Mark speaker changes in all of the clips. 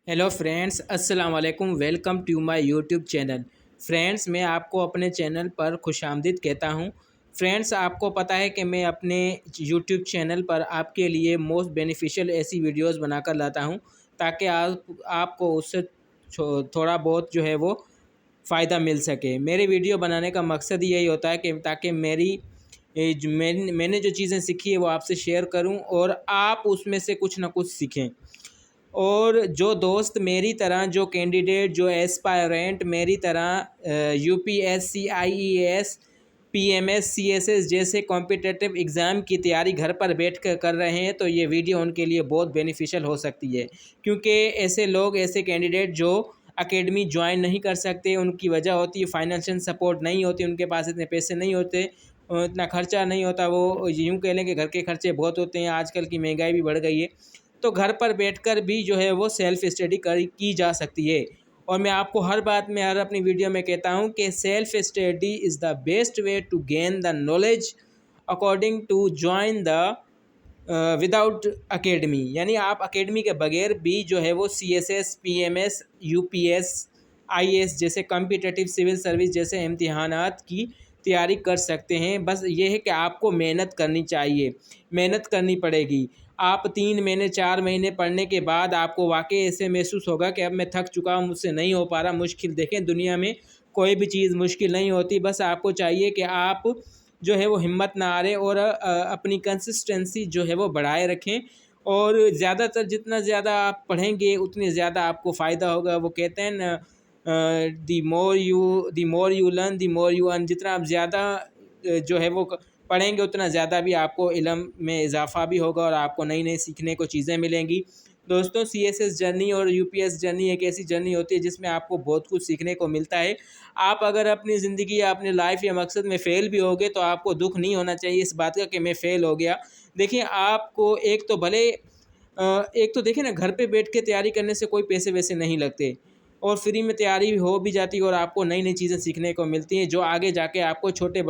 Speaker 1: Hello friends, अस्सलाम वालेकुम। Welcome to my YouTube channel. Friends, मैं आपको अपने चैनल पर खुशामदीद कहता हूं। फ्रेंड्स, आपको पता है कि मैं अपने यूट्यूब चैनल पर आपके लिए मोस्ट बेनिफिशियल ऐसी वीडियोस बनाकर लाता हूं ताकि आपको उससे थोड़ा बहुत जो है वो फ़ायदा मिल सके। मेरे वीडियो बनाने का मकसद ही यही होता है कि ताकि मैंने जो चीज़ें सीखी है वो आपसे शेयर करूं और आप उसमें से कुछ ना कुछ सीखें। और जो दोस्त मेरी तरह, जो कैंडिडेट, जो एस्पायरेंट मेरी तरह यूपीएससी, आईईएस, पीएमएस, सीएसएस जैसे कॉम्पिटिटिव एग्ज़ाम की तैयारी घर पर बैठ कर रहे हैं, तो ये वीडियो उनके लिए बहुत बेनिफिशियल हो सकती है। क्योंकि ऐसे लोग, ऐसे कैंडिडेट जो एकेडमी ज्वाइन नहीं कर सकते, उनकी वजह होती है फाइनेंशियल सपोर्ट नहीं होती, उनके पास इतने पैसे नहीं होते, इतना खर्चा नहीं होता। वो यूँ कह लें कि घर के खर्चे बहुत होते हैं, आजकल की महंगाई भी बढ़ गई है। तो घर पर बैठकर भी जो है वो सेल्फ स्टडी की जा सकती है। और मैं आपको हर बात में, हर अपनी वीडियो में कहता हूँ कि self study is the best way to gain the knowledge according to join the without academy. यानी आप अकेडमी के बगैर भी जो है वो सीएसएस, पीएमएस, यूपीएस, आईएएस जैसे कॉम्पिटिटिव सिविल सर्विस जैसे इम्तिहानात की तैयारी कर सकते हैं। बस ये है कि आपको मेहनत करनी चाहिए, मेहनत करनी पड़ेगी। आप 3 महीने, 4 महीने पढ़ने के बाद आपको वाक़ई ऐसे महसूस होगा कि अब मैं थक चुका हूँ, मुझसे नहीं हो पा रहा। मुश्किल, देखें, दुनिया में कोई भी चीज़ मुश्किल नहीं होती। बस आपको चाहिए कि आप जो है वो हिम्मत ना हारें और अपनी कंसिस्टेंसी जो है वो बढ़ाए रखें। और ज़्यादातर जितना ज़्यादा आप पढ़ेंगे उतनी ज़्यादा आपको फ़ायदा होगा। वो कहते हैं ना, the more you learn the more you earn. जितना आप ज़्यादा जो है वो पढ़ेंगे उतना ज़्यादा भी आपको इल्म में इजाफ़ा भी होगा और आपको नई नई सीखने को चीज़ें मिलेंगी। दोस्तों, सीएसएस जर्नी और यूपीएस जर्नी एक ऐसी जर्नी होती है जिसमें आपको बहुत कुछ सीखने को मिलता है। आप अगर अपनी ज़िंदगी या अपनी लाइफ या मकसद में फ़ेल भी होगे तो आपको दुःख नहीं होना चाहिए इस बात का कि मैं फ़ेल हो गया। देखिए, आपको एक तो देखिए ना, घर पे बैठ के तैयारी करने से कोई पैसे-वैसे नहीं लगते और फ्री में तैयारी हो भी जाती है और आपको नई-नई चीज़ें सीखने को मिलती हैं, जो आगे जाके आपको छोटे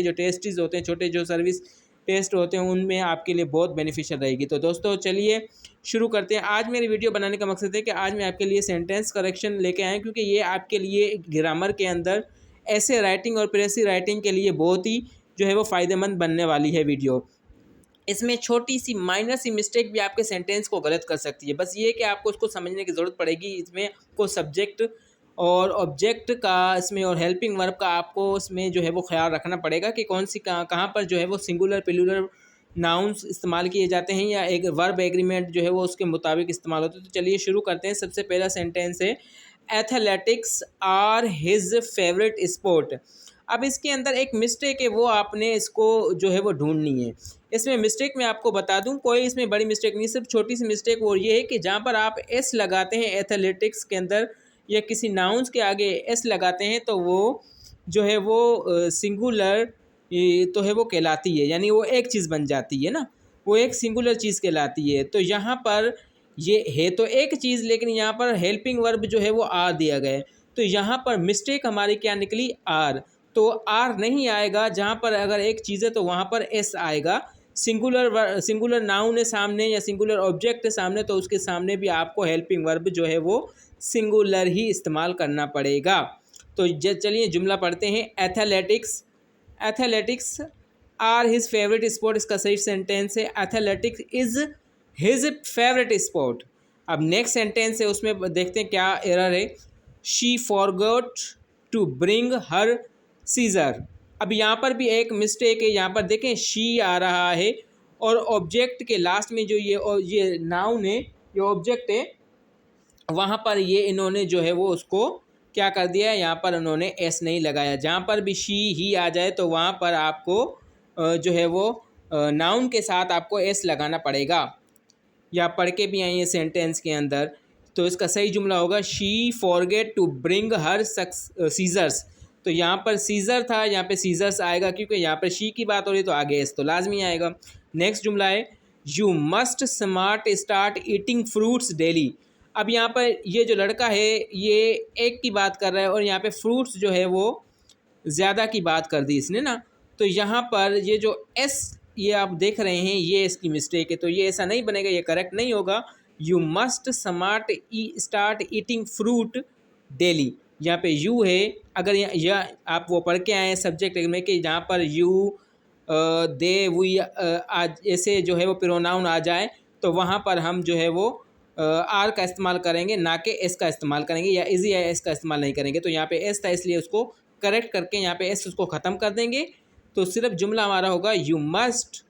Speaker 1: जो टेस्ट्स होते हैं, छोटे जो सर्विस टेस्ट होते हैं, उनमें आपके लिए बहुत बेनिफिशियल रहेगी। तो दोस्तों, चलिए शुरू करते हैं। आज मेरी वीडियो बनाने का मकसद है कि आज मैं आपके लिए सेंटेंस करेक्शन लेके आया हूँ, क्योंकि ये आपके लिए ग्रामर के अंदर ऐसे राइटिंग और प्रेसी राइटिंग के लिए बहुत ही जो है वो फ़ायदेमंद बनने वाली है वीडियो। इसमें छोटी-सी माइनर सी मिस्टेक भी आपके सेंटेंस को गलत कर सकती है। बस ये है कि आपको उसको समझने की ज़रूरत पड़ेगी। इसमें आपको सब्जेक्ट और ऑब्जेक्ट का, इसमें और हेल्पिंग वर्ब का आपको इसमें जो है वो ख़्याल रखना पड़ेगा कि कौन सी कहाँ कहाँ पर जो है वो सिंगुलर, प्लूरल नाउन्स इस्तेमाल किए जाते हैं या एक वर्ब एग्रीमेंट जो है वो उसके मुताबिक इस्तेमाल होता है। तो चलिए शुरू करते हैं। सबसे पहला सेंटेंस है, athletics are his favourite sport. अब इसके अंदर एक मिस्टेक है, वो आपने इसको जो है वो ढूंढनी है। इसमें मिस्टेक मैं आपको बता दूं, कोई इसमें बड़ी मिस्टेक नहीं, सिर्फ छोटी सी मिस्टेक वो ये है कि जहाँ पर आप एस लगाते हैं एथलेटिक्स के अंदर या किसी नाउन्स के आगे एस लगाते हैं तो वो जो है वो सिंगुलर तो है वो कहलाती है, यानी वो एक चीज़ बन जाती है ना, वो एक सिंगुलर चीज़ कहलाती है। तो यहाँ पर ये है तो एक चीज़, लेकिन यहाँ पर हेल्पिंग वर्ब जो है वो आर दिया गया है। तो यहाँ पर मिस्टेक हमारी क्या निकली, आर। तो आर नहीं आएगा, जहाँ पर अगर एक चीज़ है तो वहाँ पर एस आएगा। सिंगुलर नाउन है सामने या सिंगुलर ऑब्जेक्ट है सामने, तो उसके सामने भी आपको हेल्पिंग वर्ब जो है वो सिंगुलर ही इस्तेमाल करना पड़ेगा। तो चलिए जुमला पढ़ते हैं। Athletics are his favourite sport, इसका सही सेंटेंस है athletics is his favourite sport. अब नेक्स्ट सेंटेंस है, उसमें देखते हैं क्या एरर है। She forgot to bring her scissor. अब यहाँ पर भी एक मिस्टेक है। यहाँ पर देखें, शी आ रहा है और ऑब्जेक्ट के लास्ट में जो ये नाउन है, ये ऑब्जेक्ट है, वहाँ पर ये इन्होंने जो है वो उसको क्या कर दिया है, यहाँ पर उन्होंने एस नहीं लगाया। जहाँ पर भी शी ही आ जाए तो वहाँ पर आपको जो है वो नाउन के साथ आपको एस लगाना पड़ेगा। या पढ़ के भी आइए सेंटेंस के अंदर। तो इसका सही जुमला होगा, she forget to bring her scissors. तो यहाँ पर सीज़र था, यहाँ पे सीज़र्स आएगा, क्योंकि यहाँ पर शी की बात हो रही है तो आगे एस तो लाजमी आएगा। नेक्स्ट जुमला है, you must smart start eating fruits daily. अब यहाँ पर ये जो लड़का है ये एक की बात कर रहा है और यहाँ पे फ्रूट्स जो है वो ज़्यादा की बात कर दी इसने ना। तो यहाँ पर ये जो एस ये आप देख रहे हैं, ये इसकी मिस्टेक है। तो ये ऐसा नहीं बनेगा, ये करेक्ट नहीं होगा। You must start eating fruit daily. यहाँ पे यू है, अगर यह आप वो पढ़ के आए हैं सब्जेक्ट में कि जहाँ पर यू दे वी आज ऐसे जो है वो प्रोनाउन आ जाए तो वहाँ पर हम जो है वो आर का इस्तेमाल करेंगे, ना कि एस का इस्तेमाल करेंगे, या इजी या एस का इस्तेमाल नहीं करेंगे। तो यहाँ पे एस था इसलिए उसको करेक्ट करके यहाँ पे एस उसको ख़त्म कर देंगे। तो सिर्फ जुमला हमारा होगा you must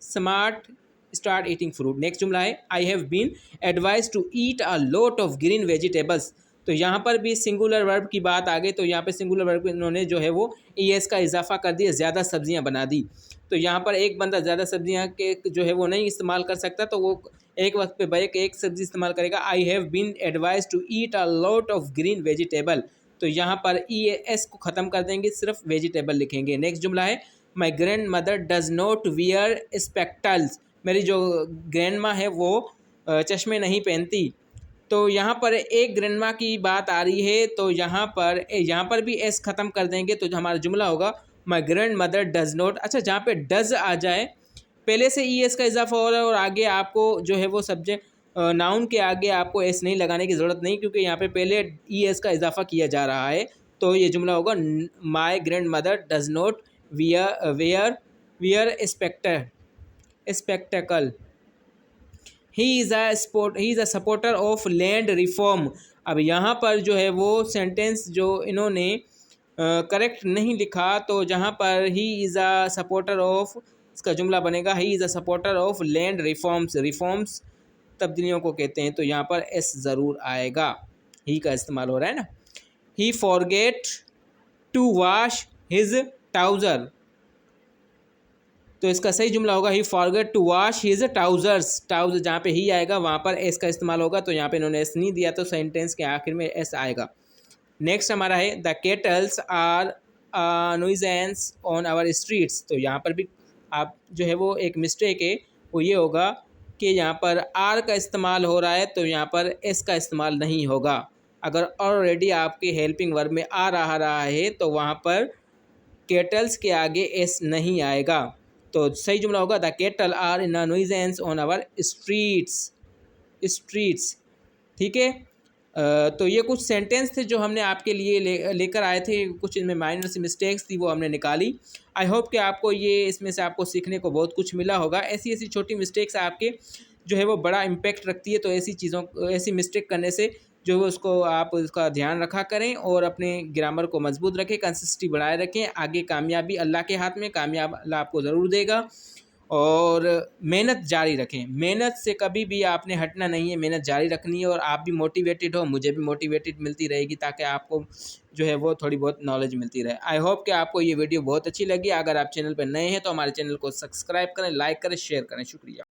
Speaker 1: start eating fruit. Next जुमला है I have been advise to eat a lot of green vegetables. तो यहाँ पर भी सिंगुलर वर्ब की बात आ गई, तो यहाँ पे सिंगुलर वर्ब इन्होंने जो है वो ई एस का इजाफा कर दिया, ज़्यादा सब्जियाँ बना दी। तो यहाँ पर एक बंदा ज़्यादा सब्जियाँ के जो है वो नहीं इस्तेमाल कर सकता, तो वो एक वक्त पे बैक एक सब्जी इस्तेमाल करेगा। I have been advise to eat a lot of green vegetable. तो यहाँ पर ई एस को ख़त्म कर देंगे, सिर्फ वेजिटेबल लिखेंगे। नेक्स्ट जुमला है my grand mother does not wear spectacles. मेरी जो ग्रैंड माँ है वो चश्मे नहीं पहनती। तो यहाँ पर एक ग्रैंड माँ की बात आ रही है, तो यहाँ पर भी एस ख़त्म कर देंगे, तो हमारा जुमला होगा my grand mother does not. अच्छा, जहाँ पे डज आ जाए पहले से ई एस का इजाफा हो रहा है और आगे आपको जो है वो सब्जेक्ट नाउन के आगे आपको एस नहीं लगाने की ज़रूरत नहीं, क्योंकि यहाँ पे पहले ई एस का इजाफा किया जा रहा है। तो ये जुमला होगा my grand mother does not wear spectacle. He is a supporter of land reform. अब यहाँ पर जो है वो सेंटेंस जो इन्होंने करेक्ट नहीं लिखा, तो जहाँ पर he is a supporter of, इसका जुमला बनेगा he is a supporter of land reforms. Reforms तब्दीलियों को कहते हैं, तो यहाँ पर एस ज़रूर आएगा, ही का इस्तेमाल हो रहा है ना। He forget to wash his trouser. तो इसका सही जुमला होगा he forget to wash his trousers. Trouser जहाँ पे ही आएगा वहाँ पर एस का इस्तेमाल होगा, तो यहाँ पे इन्होंने एस नहीं दिया, तो सेंटेंस के आखिर में एस आएगा। नेक्स्ट हमारा है the cattles are nuisance on our streets. तो यहाँ पर भी आप जो है वो एक मिस्टेक है, वो ये होगा कि यहाँ पर आर का इस्तेमाल हो रहा है, तो यहाँ पर एस का इस्तेमाल नहीं होगा। अगर ऑलरेडी आपके हेल्पिंग वर्ब में आ रहा है तो वहाँ पर केटल्स के आगे एस नहीं आएगा। तो सही जुमला होगा the cattle are in nuisance on our streets. ठीक है, तो ये कुछ सेंटेंस थे जो हमने आपके लिए लेकर आए थे। कुछ इनमें माइनर सी मिस्टेक्स थी, वो हमने निकाली। आई होप कि आपको ये इसमें से आपको सीखने को बहुत कुछ मिला होगा। ऐसी छोटी मिस्टेक्स आपके जो है वो बड़ा इम्पैक्ट रखती है, तो ऐसी मिस्टेक करने से जो है उसको आप उसका ध्यान रखा करें और अपने ग्रामर को मजबूत रखें, कंसिस्टेंसी बनाए रखें। आगे कामयाबी अल्लाह के हाथ में, कामयाब अल्लाह आपको ज़रूर देगा। और मेहनत जारी रखें, मेहनत से कभी भी आपने हटना नहीं है, मेहनत जारी रखनी है। और आप भी मोटिवेटेड हो, मुझे भी मोटिवेटेड मिलती रहेगी, ताकि आपको जो है वो थोड़ी बहुत नॉलेज मिलती रहे। आई होप कि आपको ये वीडियो बहुत अच्छी लगी। अगर आप चैनल पर नए हैं तो हमारे चैनल को सब्सक्राइब करें, लाइक करें, शेयर करें। शुक्रिया।